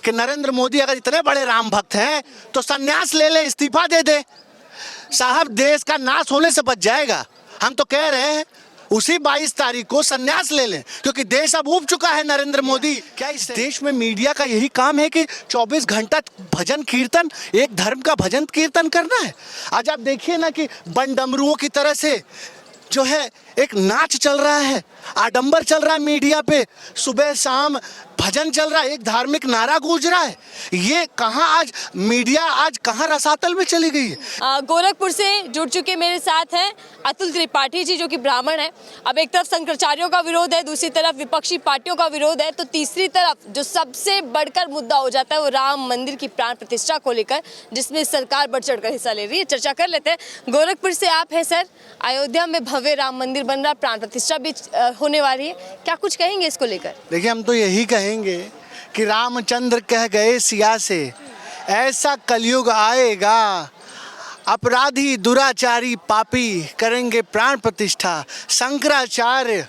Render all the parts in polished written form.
कि नरेंद्र मोदी अगर इतने बड़े राम भक्त हैं तो संन्यास ले ले, इस्तीफा दे दे साहब, देश का नाश होने से बच जाएगा। हम तो कह रहे हैं उसी 22 तारीख को संन्यास ले लें, क्योंकि देश अब ऊब चुका है नरेंद्र मोदी। क्या इस देश में मीडिया का यही काम है कि 24 घंटा भजन कीर्तन, एक धर्म का भजन कीर्तन करना है? आज आप देखिए ना कि बन डमरुओं की तरह से जो है एक नाच चल रहा है, आडंबर चल रहा है मीडिया पे, सुबह शाम भजन चल रहा है, एक धार्मिक नारा गूंज रहा है। ये कहाँ आज मीडिया आज कहाँ रसातल में चली गई है? गोरखपुर से जुड़ चुके मेरे साथ हैं अतुल त्रिपाठी जी, जो कि ब्राह्मण है। अब एक तरफ शंकराचार्यों का विरोध है, दूसरी तरफ विपक्षी पार्टियों का विरोध है, तो तीसरी तरफ जो सबसे बढ़कर मुद्दा हो जाता है वो राम मंदिर की प्राण प्रतिष्ठा को लेकर, जिसमें सरकार बढ़ चढ़कर हिस्सा ले रही है। चर्चा कर लेते हैं। गोरखपुर से आप हैं सर, अयोध्या में भव्य राम मंदिर बन रहा, प्राण प्रतिष्ठा भी होने वाली है, क्या कुछ कहेंगे इसको लेकर? देखिए, हम तो यही कहेंगे कि रामचंद्र कह गए सिया से, ऐसा कलयुग आएगा, अपराधी दुराचारी पापी करेंगे प्राण प्रतिष्ठा, शंकराचार्य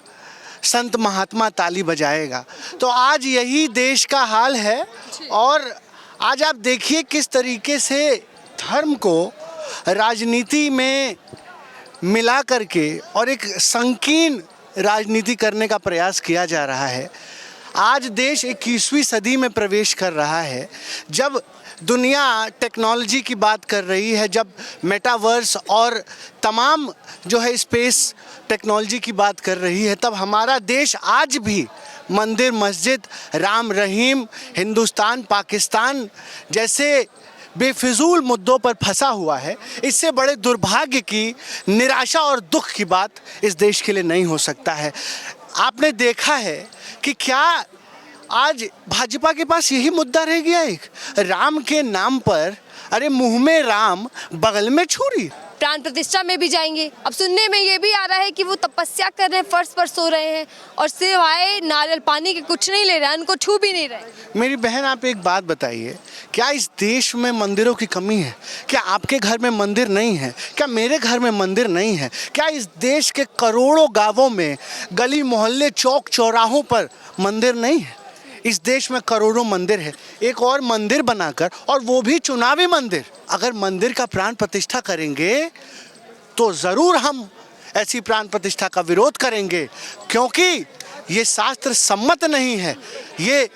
संत महात्मा ताली बजाएगा। तो आज यही देश का हाल है। और आज आप देखिए किस तरीके से धर्म को राजनीति में मिला करके और एक संकीर्ण राजनीति करने का प्रयास किया जा रहा है। आज देश 21वीं सदी में प्रवेश कर रहा है। जब दुनिया टेक्नोलॉजी की बात कर रही है, जब मेटावर्स और तमाम जो है स्पेस टेक्नोलॉजी की बात कर रही है, तब हमारा देश आज भी मंदिर मस्जिद, राम रहीम, हिंदुस्तान पाकिस्तान जैसे बेफिजूल मुद्दों पर फंसा हुआ है। इससे बड़े दुर्भाग्य की, निराशा और दुख की बात इस देश के लिए नहीं हो सकता है। आपने देखा है कि क्या आज भाजपा के पास यही मुद्दा रह गया, एक राम के नाम पर, अरे मुंह में राम बगल में छुरी। प्राण प्रतिष्ठा में भी जाएंगे। अब सुनने में ये भी आ रहा है कि वो तपस्या कर रहे हैं, फर्श पर सो रहे हैं और सिवाय नारियल पानी के कुछ नहीं ले रहे हैं, उनको छू भी नहीं रहे। मेरी बहन, आप एक बात बताइए, क्या इस देश में मंदिरों की कमी है? क्या आपके घर में मंदिर नहीं है? क्या मेरे घर में मंदिर नहीं है? क्या इस देश के करोड़ों गांवों में गली मोहल्ले चौक चौराहों पर मंदिर नहीं है? इस देश में करोड़ों मंदिर है। एक और मंदिर बनाकर, और वो भी चुनावी मंदिर, अगर मंदिर का प्राण प्रतिष्ठा करेंगे तो ज़रूर हम ऐसी प्राण प्रतिष्ठा का विरोध करेंगे, क्योंकि ये शास्त्र सम्मत नहीं है, ये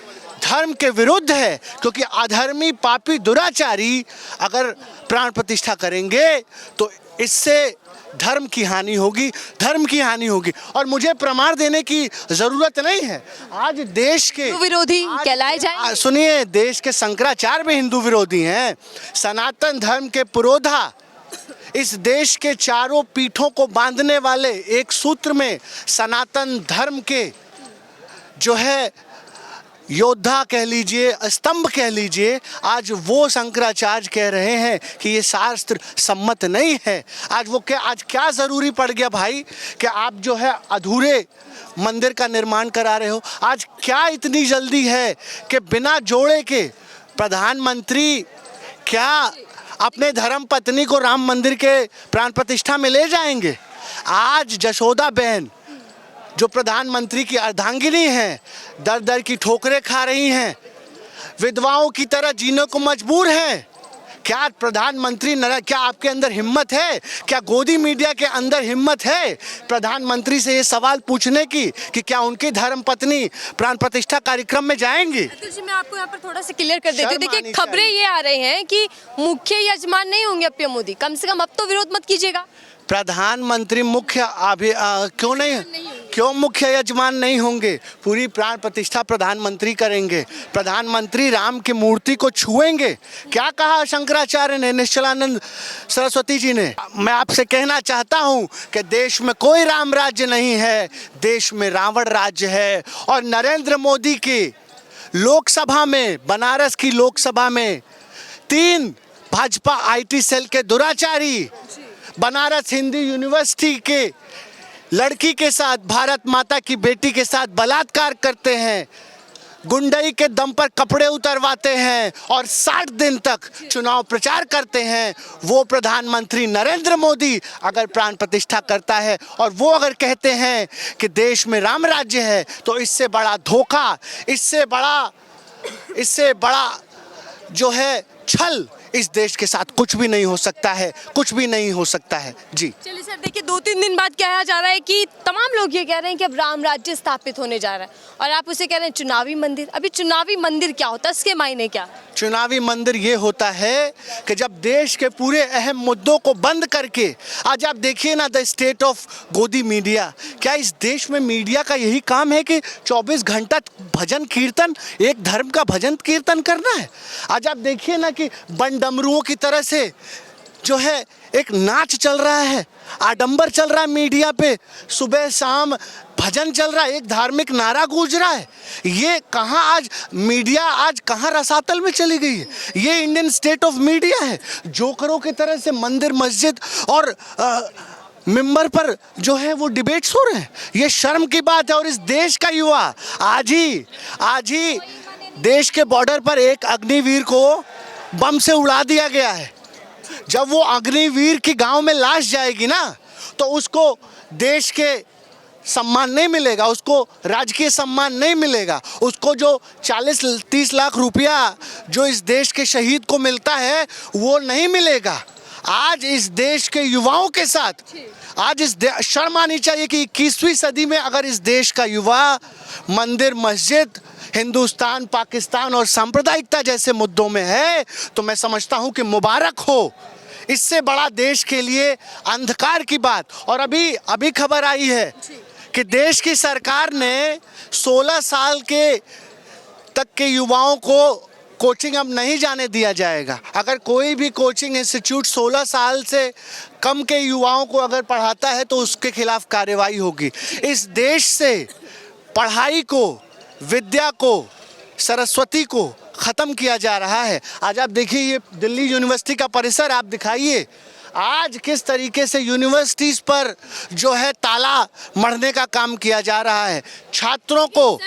धर्म के विरुद्ध है। क्योंकि अधर्मी पापी दुराचारी अगर प्राण प्रतिष्ठा करेंगे तो इससे धर्म की हानि होगी, धर्म की हानि होगी। और मुझे प्रमाण देने की जरूरत नहीं है। आज देश के विरोधी कहलाए जाए। सुनिए, देश के शंकराचार्य भी हिंदू विरोधी हैं, सनातन धर्म के पुरोधा, इस देश के चारों पीठों को बांधने वाले, एक सूत्र में सनातन धर्म के जो है योद्धा कह लीजिए, स्तंभ कह लीजिए, आज वो शंकराचार्य कह रहे हैं कि ये शास्त्र सम्मत नहीं है। आज क्या ज़रूरी पड़ गया भाई कि आप जो है अधूरे मंदिर का निर्माण करा रहे हो? आज क्या इतनी जल्दी है कि बिना जोड़े के प्रधानमंत्री क्या अपने धर्म पत्नी को राम मंदिर के प्राण प्रतिष्ठा में ले जाएंगे? आज जशोदा बहन जो प्रधानमंत्री की अर्धांगिनी हैं, दर दर की ठोकरें खा रही हैं, विधवाओं की तरह जीने को मजबूर हैं। क्या प्रधानमंत्री क्या आपके अंदर हिम्मत है? क्या गोदी मीडिया के अंदर हिम्मत है प्रधानमंत्री से ये सवाल पूछने की कि क्या उनकी धर्म पत्नी प्राण प्रतिष्ठा कार्यक्रम में जाएंगी? अतुल जी, मैं आपको यहाँ पर थोड़ा सा क्लियर कर देती हूँ। देखिए, खबरें ये आ रही हैं कि मुख्य यजमान नहीं होंगे अब पीएम मोदी। कम से कम अब तो विरोध मत कीजिएगा। प्रधानमंत्री क्यों मुख्य यजमान नहीं होंगे? पूरी प्राण प्रतिष्ठा प्रधानमंत्री करेंगे। प्रधानमंत्री राम की मूर्ति को छुएंगे। क्या कहा शंकराचार्य ने, निश्चलानंद सरस्वती जी ने? मैं आपसे कहना चाहता हूं कि देश में कोई राम राज्य नहीं है, देश में रावण राज्य है। और नरेंद्र मोदी की लोकसभा में, बनारस की लोकसभा में 3 भाजपा IT सेल के दुराचारी बनारस हिंदी यूनिवर्सिटी के लड़की के साथ, भारत माता की बेटी के साथ बलात्कार करते हैं, गुंडई के दम पर कपड़े उतरवाते हैं और 60 दिन तक चुनाव प्रचार करते हैं। वो प्रधानमंत्री नरेंद्र मोदी अगर प्राण प्रतिष्ठा करता है और वो अगर कहते हैं कि देश में राम राज्य है, तो इससे बड़ा धोखा, इससे बड़ा इससे बड़ा जो है छल इस देश के साथ कुछ भी नहीं हो सकता है, कुछ भी नहीं हो सकता है। जी चलिए सर, देखिए 2-3 दिन बाद कहा जा रहा है कि तमाम लोग ये कह रहे हैं कि अब राम राज्य स्थापित होने जा रहा है, और आप उसे कह रहे हैं चुनावी मंदिर। अभी चुनावी मंदिर क्या होता है, इसके मायने क्या है? चुनावी मंदिर ये होता है कि जब देश के पूरे अहम मुद्दों को बंद करके, आज आप देखिए ना द स्टेट ऑफ गोदी मीडिया, क्या इस देश में मीडिया का यही काम है कि 24 घंटा भजन कीर्तन, एक धर्म का भजन कीर्तन करना है? आज आप देखिए ना कि डमरुओं की तरह से जो है एक नाच चल रहा है, आडंबर चल रहा है मीडिया पे, सुबह शाम भजन चल रहा है, एक धार्मिक नारा गूंज रहा है। ये कहाँ आज मीडिया, आज कहाँ रसातल में चली गई है? ये इंडियन स्टेट ऑफ मीडिया है। जोकरों की तरह से मंदिर मस्जिद और मिंबर पर जो है वो डिबेट्स हो रहे हैं। ये शर्म की बात है। और इस देश का युवा आज ही देश के बॉर्डर पर एक अग्निवीर को बम से उड़ा दिया गया है। जब वो अग्निवीर की गांव में लाश जाएगी ना, तो उसको देश के सम्मान नहीं मिलेगा, उसको राजकीय सम्मान नहीं मिलेगा, उसको जो 40-30 लाख रुपया जो इस देश के शहीद को मिलता है वो नहीं मिलेगा। आज इस देश के युवाओं के साथ आज शर्म आनी चाहिए कि 21वीं सदी में अगर इस देश का युवा मंदिर मस्जिद, हिंदुस्तान पाकिस्तान और सांप्रदायिकता जैसे मुद्दों में है, तो मैं समझता हूं कि मुबारक हो। इससे बड़ा देश के लिए अंधकार की बात। और अभी खबर आई है कि देश की सरकार ने 16 साल के तक के युवाओं को कोचिंग अब नहीं जाने दिया जाएगा। अगर कोई भी कोचिंग इंस्टीट्यूट 16 साल से कम के युवाओं को अगर पढ़ाता है तो उसके खिलाफ कार्रवाई होगी। इस देश से पढ़ाई को, विद्या को, सरस्वती को ख़त्म किया जा रहा है। आज आप देखिए ये दिल्ली यूनिवर्सिटी का परिसर आप दिखाइए, आज किस तरीके से यूनिवर्सिटीज़ पर जो है ताला मरने का काम किया जा रहा है। छात्रों को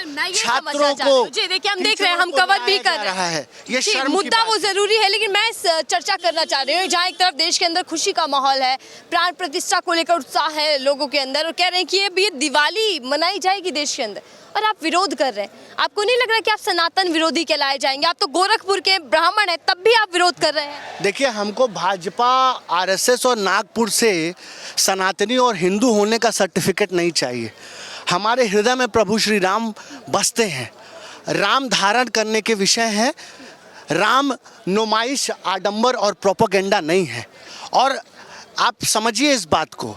जी देखिए, हम देख रहे हैं, हम कवर भी कर रहे हैं। ये शर्म मुद्दा वो जरूरी है, लेकिन मैं चर्चा करना चाह रही हूँ जहाँ एक तरफ देश के अंदर खुशी का माहौल है, प्राण प्रतिष्ठा को लेकर उत्साह है लोगों के अंदर, और कह रहे हैं कि ये दिवाली मनाई जाएगी देश के अंदर, और आप विरोध कर रहे हैं। आपको नहीं लग रहा कि आप सनातन विरोधी कहलाए जाएंगे? आप तो गोरखपुर के ब्राह्मण हैं, तब भी आप विरोध कर रहे हैं। देखिए, हमको भाजपा, आरएसएस और नागपुर से सनातनी और हिंदू होने का सर्टिफिकेट नहीं चाहिए। हमारे हृदय में प्रभु श्री राम बसते हैं। राम धारण करने के विषय हैं। राम नुमाइश, आडंबर और प्रोपेगेंडा नहीं है। और आप समझिए इस बात को,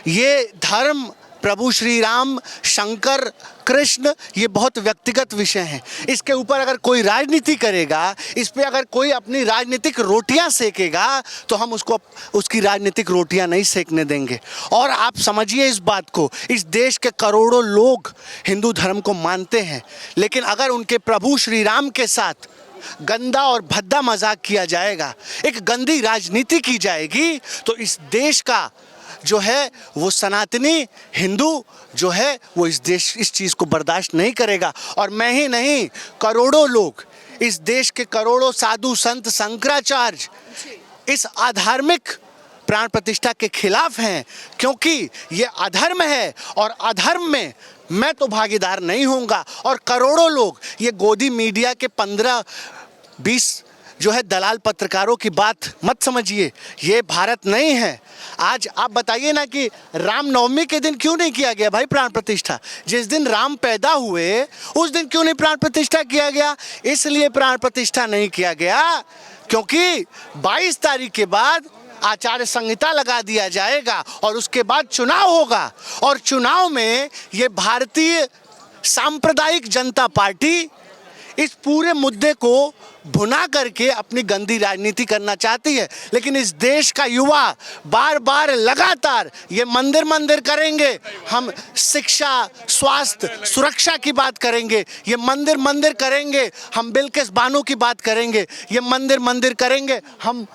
ये धर्म, प्रभु श्री राम, शंकर, कृष्ण, ये बहुत व्यक्तिगत विषय हैं। इसके ऊपर अगर कोई राजनीति करेगा, इस पे अगर कोई अपनी राजनीतिक रोटियां सेकेगा, तो हम उसकी राजनीतिक रोटियां नहीं सेकने देंगे। और आप समझिए इस बात को, इस देश के करोड़ों लोग हिंदू धर्म को मानते हैं, लेकिन अगर उनके प्रभु श्री राम के साथ गंदा और भद्दा मजाक किया जाएगा, एक गंदी राजनीति की जाएगी, तो इस देश का जो है वो सनातनी हिंदू जो है वो इस चीज़ को बर्दाश्त नहीं करेगा। और मैं ही नहीं, करोड़ों लोग, इस देश के करोड़ों साधु संत, शंकराचार्य इस अधार्मिक प्राण प्रतिष्ठा के खिलाफ हैं, क्योंकि ये अधर्म है और अधर्म में मैं तो भागीदार नहीं होऊंगा। और करोड़ों लोग, ये गोदी मीडिया के 15-20 जो है दलाल पत्रकारों की बात मत समझिए, ये भारत नहीं है। आज आप बताइए ना कि रामनवमी के दिन क्यों नहीं किया गया भाई प्राण प्रतिष्ठा? जिस दिन राम पैदा हुए उस दिन क्यों नहीं प्राण प्रतिष्ठा किया गया? इसलिए प्राण प्रतिष्ठा नहीं किया गया क्योंकि 22 तारीख के बाद आचार संहिता लगा दिया जाएगा और उसके बाद चुनाव होगा। और चुनाव में ये भारतीय सांप्रदायिक जनता पार्टी इस पूरे मुद्दे को भुना करके अपनी गंदी राजनीति करना चाहती है। लेकिन इस देश का युवा बार बार लगातार ये मंदिर करेंगे, हम शिक्षा, स्वास्थ्य, सुरक्षा की बात करेंगे, ये मंदिर करेंगे, हम बिल्किस बानो की बात करेंगे, ये मंदिर करेंगे, हम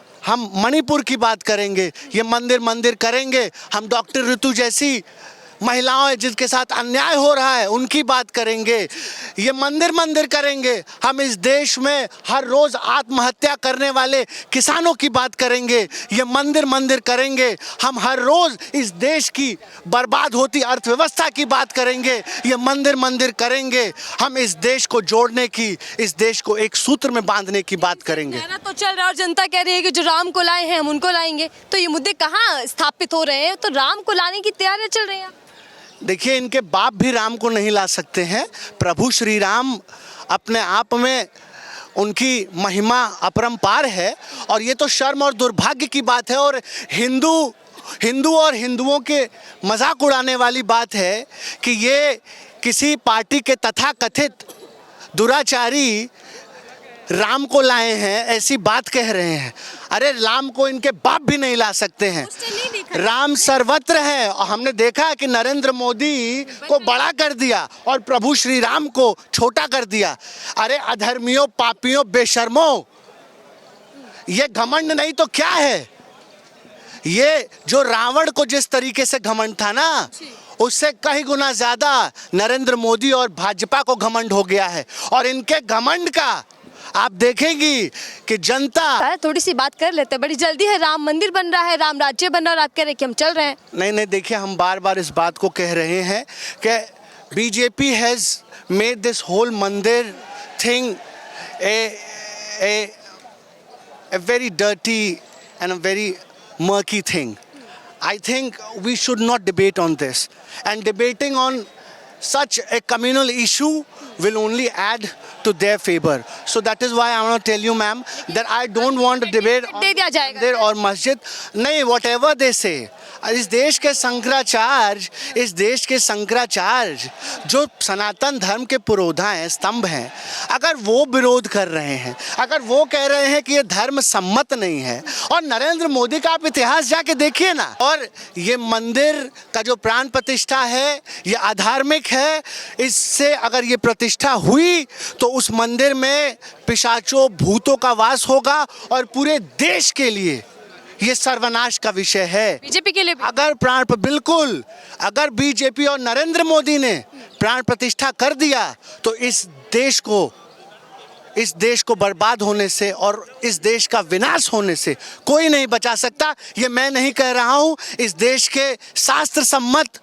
मणिपुर की बात करेंगे, ये मंदिर करेंगे, हम डॉक्टर ऋतु जैसी महिलाओं जिनके साथ अन्याय हो रहा है उनकी बात करेंगे। ये मंदिर करेंगे। हम इस देश में हर रोज आत्महत्या करने वाले किसानों की बात करेंगे। ये मंदिर करेंगे। हम हर रोज इस देश की बर्बाद होती अर्थव्यवस्था की बात करेंगे। ये मंदिर करेंगे। हम इस देश को जोड़ने की, इस देश को एक सूत्र में बांधने की बात करेंगे। कहना तो चल रहा है और जनता कह रही है कि जो राम को लाए हैं हम उनको लाएंगे, तो ये मुद्दे कहाँ स्थापित हो रहे हैं? तो राम को लाने की तैयारियां चल रही हैं। देखिए, इनके बाप भी राम को नहीं ला सकते हैं। प्रभु श्री राम अपने आप में उनकी महिमा अपरंपार है और ये तो शर्म और दुर्भाग्य की बात है। और हिंदू और हिंदुओं के मजाक उड़ाने वाली बात है कि ये किसी पार्टी के तथाकथित दुराचारी राम को लाए हैं, ऐसी बात कह रहे हैं। अरे राम को इनके बाप भी नहीं ला सकते हैं। राम सर्वत्र है और हमने देखा है कि नरेंद्र मोदी को बड़ा कर दिया और प्रभु श्री राम को छोटा कर दिया। अरे अधर्मियों, पापियों, बेशर्मों, ये घमंड नहीं तो क्या है? ये जो रावण को जिस तरीके से घमंड था ना, उससे कई गुना ज्यादा नरेंद्र मोदी और भाजपा को घमंड हो गया है। और इनके घमंड का आप देखेंगी कि जनता थोड़ी सी बात कर लेते हैं। बड़ी जल्दी है, राम मंदिर बन रहा है, राम राज्य बन रहा है और आप कह रहे हैं कि हम चल रहे हैं। नहीं, देखिए, हम बार बार इस बात को कह रहे हैं कि BJP has made this whole mandir thing a very dirty and a very murky thing. I think we should not debate on this, and debating on such a communal issue will only add to their favor. So that is why I want to tell you, ma'am, that I don't want to debate on मंदिर और मस्जिद। नहीं, whatever they say, इस देश के शंकराचार्य जो सनातन धर्म के पुरोधा हैं, स्तंभ हैं, अगर वो विरोध कर रहे हैं, अगर वो कह रहे हैं कि ये धर्म सम्मत नहीं है, और नरेंद्र मोदी का आप इतिहास जाके देखिए ना, और ये मंदिर का जो प्राण प्रतिष्ठा है ये अधार्मिक है। इससे अगर ये प्रतिष्ठा हुई तो उस मंदिर में पिशाचों, भूतों का वास होगा और पूरे देश के लिए ये सर्वनाश का विषय है। बीजेपी के लिए भी। बिल्कुल, अगर बीजेपी और नरेंद्र मोदी ने प्राण प्रतिष्ठा कर दिया तो इस देश को बर्बाद होने से और इस देश का विनाश होने से कोई नहीं बचा सकता। ये मैं नहीं कह रहा हूं, इस देश के शास्त्र सम्मत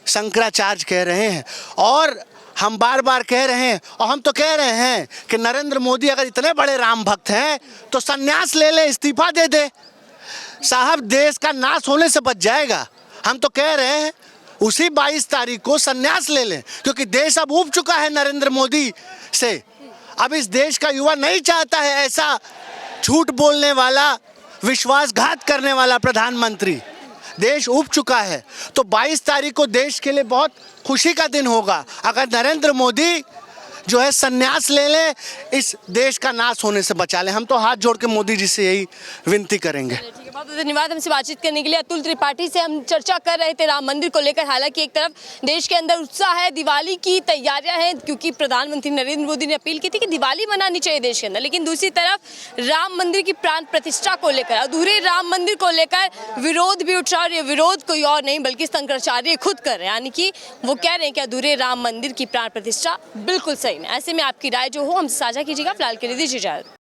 शंकराचार्य कह रहे हैं। और हम बार कह रहे हैं, और हम तो कह रहे हैं कि नरेंद्र मोदी अगर इतने बड़े राम भक्त हैं तो संन्यास ले ले, इस्तीफा दे दे साहब, देश का नाश होने से बच जाएगा। हम तो कह रहे हैं उसी 22 तारीख को संन्यास ले लें, क्योंकि देश अब ऊब चुका है नरेंद्र मोदी से। अब इस देश का युवा नहीं चाहता है ऐसा झूठ बोलने वाला, विश्वासघात करने वाला प्रधानमंत्री। देश ऊब चुका है। तो 22 तारीख को देश के लिए बहुत खुशी का दिन होगा अगर नरेंद्र मोदी जो है संन्यास ले ले, इस देश का नाश होने से बचा ले। हम तो हाथ जोड़ के मोदी जी से यही विनती करेंगे। ठीक है, बहुत धन्यवाद हमसे बातचीत करने के लिए। अतुल त्रिपाठी से हम चर्चा कर रहे थे राम मंदिर को लेकर। हालांकि एक तरफ देश के अंदर उत्साह है, दिवाली की तैयारियां हैं, क्योंकि प्रधानमंत्री नरेंद्र मोदी ने अपील की थी कि दिवाली मनानी चाहिए देश के अंदर। लेकिन दूसरी तरफ राम मंदिर की प्राण प्रतिष्ठा को लेकर, अधूरे राम मंदिर को लेकर विरोध भी उठ रहा है। और ये विरोध कोई और नहीं बल्कि शंकराचार्य खुद कर रहे हैं, यानी कि वो कह रहे हैं कि अधूरे राम मंदिर की प्राण प्रतिष्ठा बिल्कुल सही नहीं। ऐसे में आपकी राय जो हो हमसे साझा कीजिएगा। फिलहाल के लिए दीजिए इजाजत।